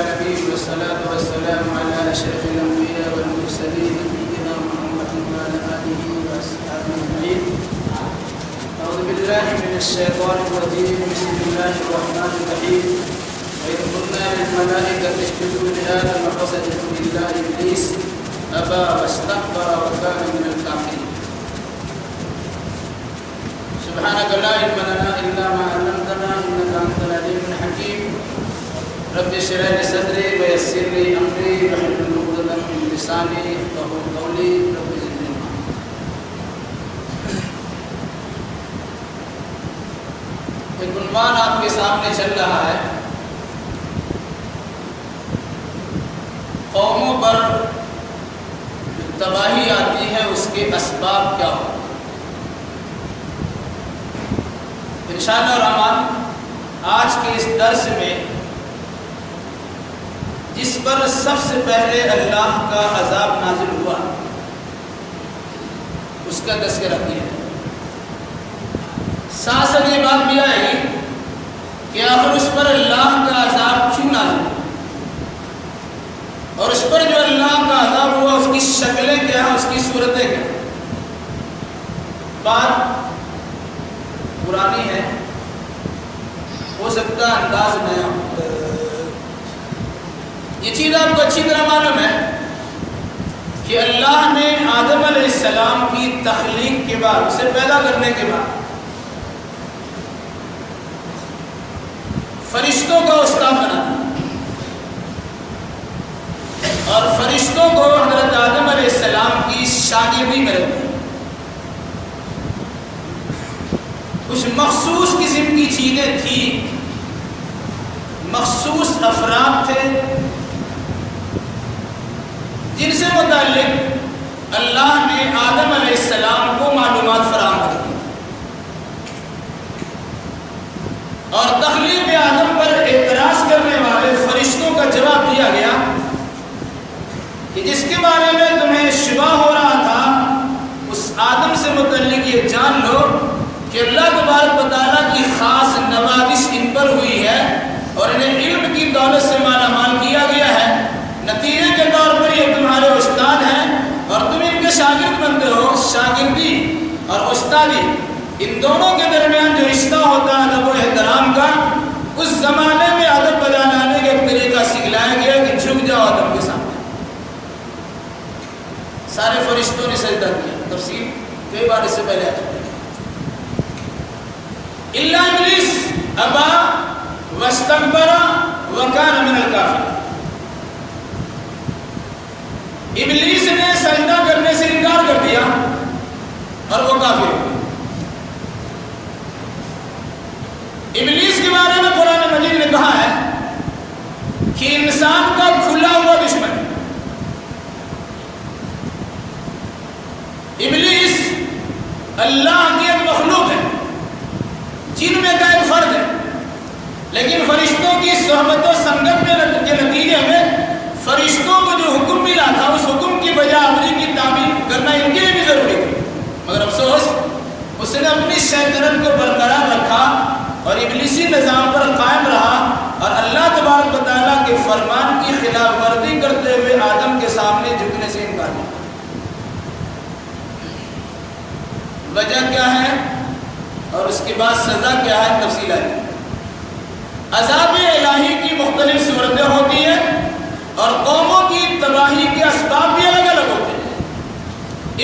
العالمين والصلاة والسلام على أشرف الأنبياء والمرسلين نبينا محمد وعلى آله وأصحابه أجمعين. أعوذ بالله من الشيطان الرجيم. بسم الله الرحمن الرحيم. وإذ قلنا للملائكة اسجدوا لآدم فسجدوا إلا إبليس أبى واستكبر وكان من الكافرين. سبحانك لا علم لنا إلا ما علمتنا إنك أنت العليم الحكيم. رب اشرح لي صدري ويسر لي أمري واحلل عقدة من لساني يفقهوا قولي. رب زدني علما. ایک عنوان آپ کے سامنے چل رہا ہے، قوموں پر تباہی آتی ہے اس کے اسباب کیا ہو. انشاءاللہ الرحمن آج کے اس درس میں جس پر سب سے پہلے اللہ کا عذاب نازل ہوا اس کا تذکرہ کیا ہے. ساتھ ساتھ یہ بات بھی آئے گی کہ آخر اس پر اللہ کا عذاب کیوں نازل ہوا اور اس پر جو اللہ کا عذاب ہوا اس کی شکلیں کیا ہیں، اس کی صورتیں کیا ہیں. بات پرانی ہے، ہو سکتا ہے انداز نیا ہو. یہ چیز آپ کو اچھی طرح معلوم ہے کہ اللہ نے آدم علیہ السلام کی تخلیق کے بعد، اسے پیدا کرنے کے بعد فرشتوں کا استاد بنا اور فرشتوں کو حضرت آدم علیہ السلام کی شاگردی میں رکھا. کچھ مخصوص قسم کی چیزیں تھیں، مخصوص افراد تھے جن سے متعلق اللہ نے آدم علیہ السلام کو معلومات فراہم کر دی اور تخلیق آدم پر اعتراض کرنے والے فرشتوں کا جواب دیا گیا کہ جس کے بارے میں تمہیں شبہ ہو رہا تھا اس آدم سے متعلق یہ جان لو کہ اللہ تبارک و تعالیٰ کی خاص نوازش ان پر ہوئی ہے اور انہیں علم کی دولت سے مالا مال کیا گیا ہے. نتیجے کے طور پر یہ تمہارے استاد ہیں اور تم ان کے شاگرد بنتے ہو. شاگردی اور استادی ان دونوں کے درمیان جو رشتہ ہوتا ہے ادب و احترام کا، اس زمانے میں ادب بجا لانے کا ایک طریقہ سکھلایا گیا کہ جھک جاؤ آدم کے سامنے. سارے فرشتوں نے سجدہ کیا. تفصیل کئی بار اس سے پہلے آ چکی. الا ابلیس ابا واستکبر وکان من الکافرین. ابلیس نے سجدہ کرنے سے انکار کر دیا اور وہ کافر ہو. ابلیس کے بارے میں قرآن مجید نے کہا ہے کہ انسان کا کھلا ہوا دشمن ہے. ابلیس اللہ کی ایک مخلوق ہے، جن میں کا ایک فرد ہے، لیکن فرشتوں کی صحبت و سنگت کے نتیجے میں فرشتوں کو جو حکم ملا تھا اس حکم کی بجا آوری کی تعمیل کرنا ان کے لیے بھی ضروری تھی. مگر افسوس اس نے اپنی شیطنت کو برقرار رکھا اور ابلیسی نظام پر قائم رہا اور اللہ تبارک و تعالیٰ کے فرمان کی خلاف ورزی کرتے ہوئے آدم کے سامنے جھکنے سے انکار کیا. وجہ کیا ہے اور اس کے بعد سزا کیا ہے، تفصیل ہے. عذاب الہی کی مختلف صورتیں ہوتی ہیں اور قوموں کی تباہی کے اسباب بھی الگ الگ ہوتے ہیں.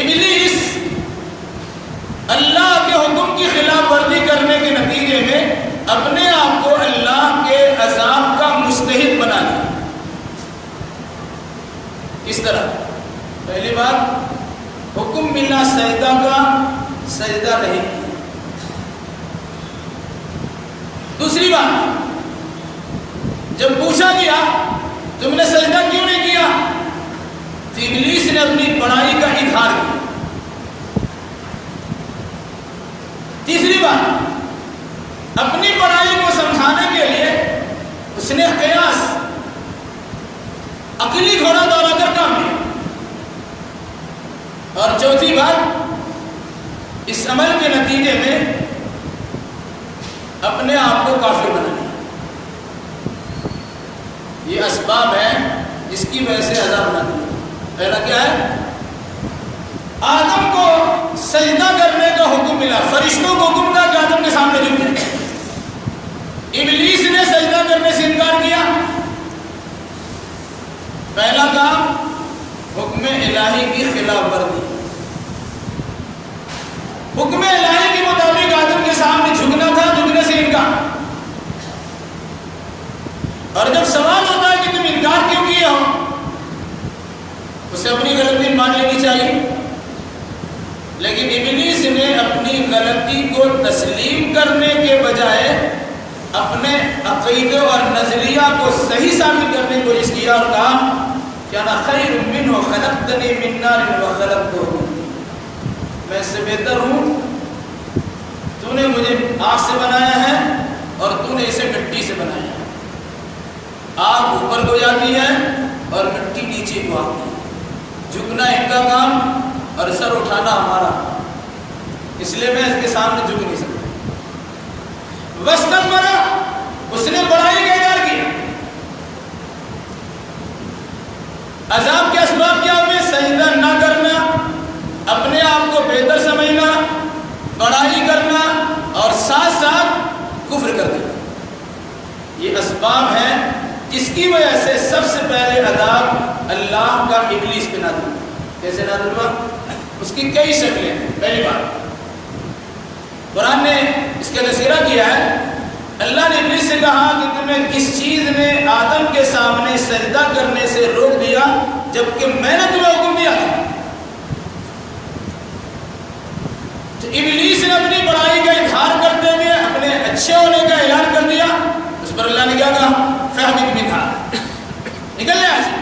ابلیس اللہ کے حکم کی خلاف ورزی کرنے کے نتیجے میں اپنے آپ کو اللہ کے عذاب کا مستحق بنا لیا. کس طرح؟ پہلی بات، حکم ملا سجدہ کا، سجدہ نہیں. دوسری بات، جب پوچھا گیا تم نے سجدہ کیوں نہیں کیا تو ابلیس نے اپنی بڑائی کا اظہار کیا. تیسری بات، اپنی بڑائی کو سمجھانے کے لیے اس نے قیاس، عقلی گھوڑا دوڑا کر کام لیا. اور چوتھی بات، اس عمل کے نتیجے میں اپنے آپ کو کافر بنا لیا. یہ اسباب ہیں جس کی وجہ سے عذاب نہ دیا۔ پہلا کیا ہے؟ آدم کو سجدہ کرنے کا حکم ملا، فرشتوں کو حکم تھا کہ آدم کے سامنے جھک جائیں۔ ابلیس نے سجدہ کرنے سے انکار کیا۔ پہلا کام حکم الہی کی خلاف ورزی، حکم الہی کے مطابق آدم کے سامنے جھکنا تھا، جھکنے سے انکار۔ اور جب سوال ہوتا ہے کہ تم انکار کیوں کیے ہو، اسے اپنی غلطی مان لینی چاہیے، لیکن ابلیس نے اپنی غلطی کو تسلیم کرنے کے بجائے اپنے عقیدے اور نظریہ کو صحیح ثابت کرنے کی کوشش کیا اور کہا کہ انا خیر منہ خلقتنی من نار وخلقتہ، میں اس سے بہتر ہوں، تو نے مجھے آگ سے بنایا ہے اور تو نے اسے مٹی سے بنایا ہے۔ آگ اوپر کو جاتی ہے اور مٹی نیچے کو آتی ہے، جھکنا ان کا کام اور سر اٹھانا ہمارا، اس لیے میں اس کے سامنے جھک نہیں سکتا۔ واستكبر، اس نے بڑائی کا اظہار کیا۔ عذاب کے اسباب کیا ہوئے؟ سجدہ نہ کرنا، اپنے آپ کو بہتر سمجھنا، بڑائی کرنا اور ساتھ ساتھ کفر کر دینا۔ یہ اسباب ہیں جس کی وجہ سے سب سے پہلے عذاب اللہ کا ابلیس پہ نازل ہوا۔ کیسے نازل ہوا؟ اس کی کئی شکلیں ہیں۔ پہلی بات، قرآن نے اس کا تذکرہ کیا ہے، اللہ نے ابلیس سے کہا کہ تمہیں کس چیز نے آدم کے سامنے سجدہ کرنے سے روک دیا جبکہ میں نے تمہیں حکم دیا تھا؟ تو ابلیس نے اپنی بڑائی کا اظہار کرتے ہوئے اپنے اچھے ہونے کا اعلان کر دیا۔ اس پر اللہ نے کیا کہا؟ فاہبط منہا، نکل جا ایسے۔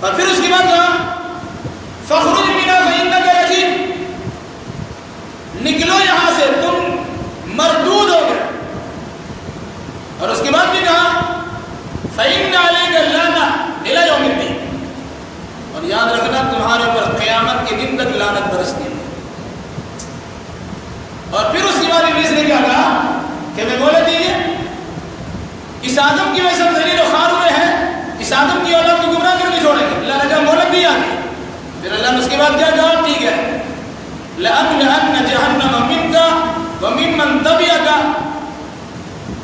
اور پھر اس کے بعد کہا فاخرج منہا فإنک رجیم، نکلو یہاں سے، تم مردود ہو گئے۔ اور اس کے بعد بھی کہا فإن علیک اللعنۃ الی یوم الدین، اور یاد رکھنا تمہارے پر قیامت کے دن تک لعنت برستی ہے۔ اور پھر اس کے بعد ابلیس نے کیا کہا کہ میں مہلت دیجیے، اس آدم کی وجہ سے ہم ذلیل و خوار ہوئے ہیں، اس آدم کی اولاد کو گمراہ کر کے چھوڑیں گے۔ اللہ نے کہا مہلت دی آگے۔ پھر اللہ نے اس کے بعد کیا کہا؟ ٹھیک ہے، لَأَمْلَأَنَّ جَهَنَّمَ مِنْكَ وَمِمَّنْ تَبِعَكَ،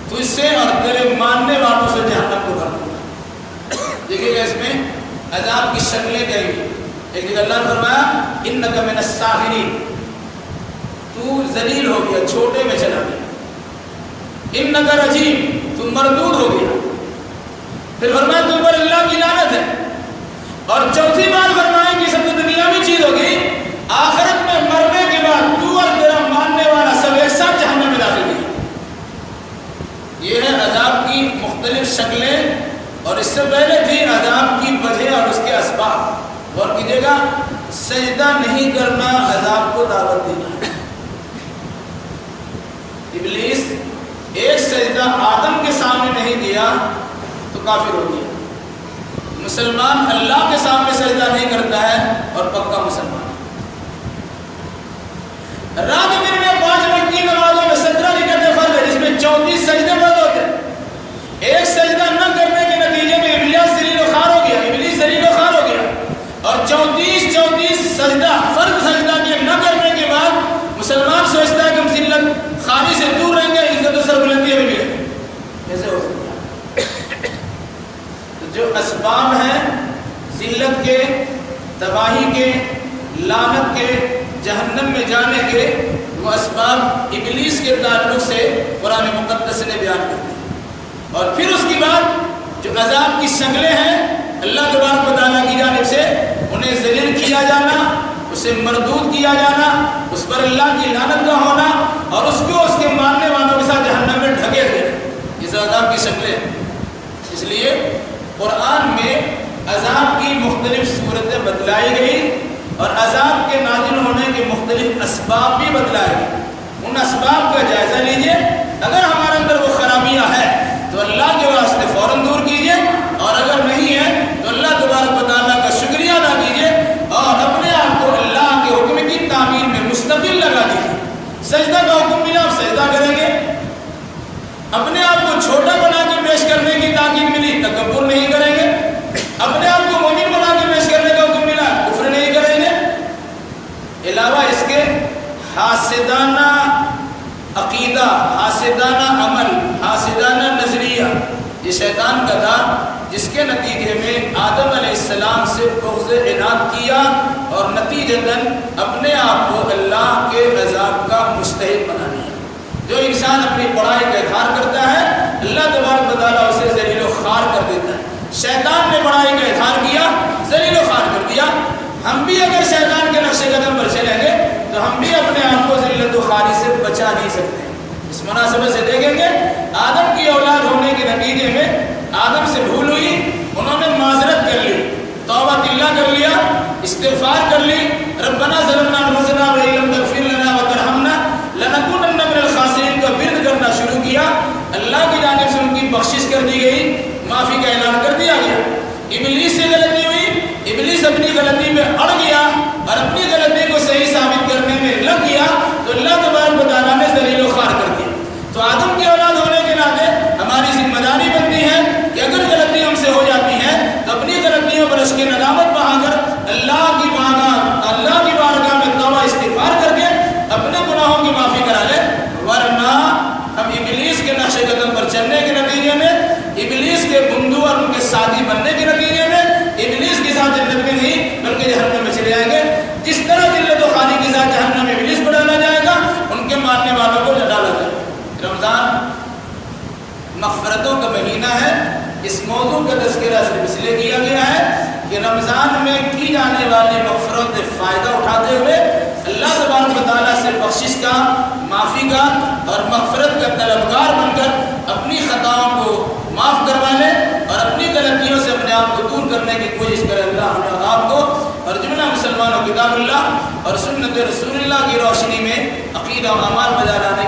تو اس سے اور تیرے ماننے والوں سے جہنم کو بھر دوں گا۔ دیکھیے گا اس میں عذاب کی شکلیں کہیں گی۔ ایک جگہ اللہ نے فرمایا اِنَّكَ مِنَ السَّاغِرِينَ، تو ذلیل ہو گیا، چھوٹے میں چلا گیا۔ اِنَّكَ رَجِيمٌ، تو مردود ہو گیا۔ پھر فرمایا تم پر اللہ کی لعنت ہے۔ اور چوتھی بار فرمایا کہ سب تو دنیاوی چیز ہوگی، آخرت میں مرنے کے بعد تو اور تیرا ماننے والا سب ایک ساتھ جہنم میں داخل ہوگی۔ یہ ہے عذاب کی مختلف شکلیں، اور اس سے پہلے تھی عذاب کی وجہ اور اس کے اسباب۔ اور کیجیے گا، سجدہ نہیں کرنا عذاب کو دعوت دینا۔ ابلیس ایک سجدہ آدم کے سامنے نہیں دیا تو کافر ہو گیا۔ مسلمان اللہ کے سامنے سجدہ نہیں کرتا ہے اور پکا مسلمان۔ رات دن میں 5 وقت کی نمازوں میں 17 رکعتیں فرض ہے، جس میں 34 سجدے فرض ہوتے ہیں۔ ایک سجدہ نہ کرنے کے نتیجے میں ابلیس ذلیل و خوار ہو گیا، ابلیس ذلیل و خوار ہو گیا، اور 34 سجدہ فرض سجدہ کے نہ کرنے کے بعد مسلمان سوچتا ہے کہ ہم ذلت خواری سے دور رہیں گے، عزت و سربلندی بھی ملے گی۔ کیسے ہو سکتا ہے؟ جو اسباب ہیں ذلت کے، تباہی کے، لعنت کے، جہنم میں جانے کے، وہ اسباب ابلیس کے تعلق سے قرآن مقدس نے بیان کر دی۔ اور پھر اس کے بعد جو عذاب کی شکلیں ہیں، اللہ تبارک و تعالیٰ کی جانب سے انہیں ذلیل کیا جانا، اسے مردود کیا جانا، اس پر اللہ کی لعنت کا ہونا، اور اس کو اس کے ماننے والوں کے ساتھ جہنم میں ڈھکیل دینا، یہ سب عذاب کی شکلیں ہیں۔ اس لیے قرآن میں عذاب کی مختلف صورتیں بتلائی گئی، اور عذاب کے نازل ہونے کے مختلف اسباب بھی بتلائے گئے۔ ان اسباب کا جائزہ لیجئے، اگر ہمارے اندر وہ خرابیاں ہیں تو اللہ کے واسطے فوراً دور کیجئے، اور اگر نہیں ہے تو اللہ تبارک و تعالیٰ کا شکریہ ادا کیجئے، اور اپنے آپ کو اللہ کے حکم کی تعمیل میں مستقل لگا دیجئے۔ سجدہ کا حکم ملا، آپ سجدہ کریں گے، اپنے آپ کو چھوٹا بنا کے پیش کرنا تاکید ملی تکبر نہیں کریں گے، اپنے آپ کو مومن بنا کے پیش کرنے کا حکم ملا کفر نہیں کریں گے، علاوہ اس کے حاسدانہ عقیدہ، حاسدانہ عمل، حاسدانہ نظریہ یہ شیطان کا تھا، جس کے نتیجے میں آدم علیہ السلام سے بغض عناد کیا اور نتیجتاً اپنے آپ کو اللہ کے عذاب کا مستحق بنا لیا۔ جو انسان اپنی پڑھائی کا اظہار کرتا ہے اللہ تبارک و تعالیٰ اسے ذلیل و خوار کر دیتا ہے۔ شیطان نے پڑھائی کا اظہار کیا، ذلیل و خوار کر دیا۔ ہم بھی اگر شیطان کے نقش قدم پر چلیں گے تو ہم بھی اپنے آپ کو ذلت و خواری سے بچا نہیں سکتے۔ اس مناسبت سے دیکھیں گے آدم کی اولاد ہونے کے نتیجے میں آدم سے بھول ہوئی، انہوں نے معذرت کر لی، توبہ اللہ کر لیا، استغفار کر لی، ربنا ظلمنا انفسنا وان لم تغفر لنا وترحمنا لنکونن من الخاسرین کا ورد کرنا شروع کیا۔ اللہ کی جانب سے ان کی بخشش کر دی گئی، معافی کا اعلان کر دیا گیا۔ ابلیس سے غلطی ہوئی، ابلیس اپنی غلطی میں اڑ گیا اور اپنی غلطی کو صحیح ثابت کرنے میں لگ گیا تو اللہ تبارک و تعالیٰ نے ذلیل و خوار کر دیا۔ تو آدم کی اولاد ہونے کے ناطے ہماری ذمہ داری بنتی ہے کہ اگر غلطی ہم سے ہو جاتی ہے تو اپنی غلطیوں پر اس کی ندامت بہا کر اللہ کی بارگاہ میں توبہ استغفار کر کے اپنے گناہوں کی معافی کرا لے، ورنہ ہم ابلیس کے نقش قدم پر چلنے کے نتیجے میں، ابلیس کے بندو اور ان کے ساتھی بننے کے نتیجے میں ابلیس کے ساتھ جنت میں نہیں بلکہ جہنم میں چلے جائیں گے۔ جس طرح ذلت و خواری کے ساتھ جہنم میں ابلیس کو ڈالا جائے گا، ان کے ماننے والوں کو ڈالا جائے گا۔ رمضان مغفرتوں کا مہینہ ہے، اس موضوع کا تذکرہ صرف اس لیے کیا گیا ہے کہ رمضان میں کی جانے والی مغفرت سے فائدہ اٹھاتے ہوئے اللہ تبارک و تعالیٰ سے بخشش کا، معافی کا اور مغفرت کا طلبگار بن کر اپنی خطاؤں کو معاف کروا لے اور اپنی غلطیوں سے اپنے آپ کو دور کرنے کی کوشش کرے۔ اللہ ہمیں آپ کو اور جملہ مسلمانوں کتاب اللہ اور سنت رسول اللہ کی روشنی میں عقیدہ و اعمال بجا لانے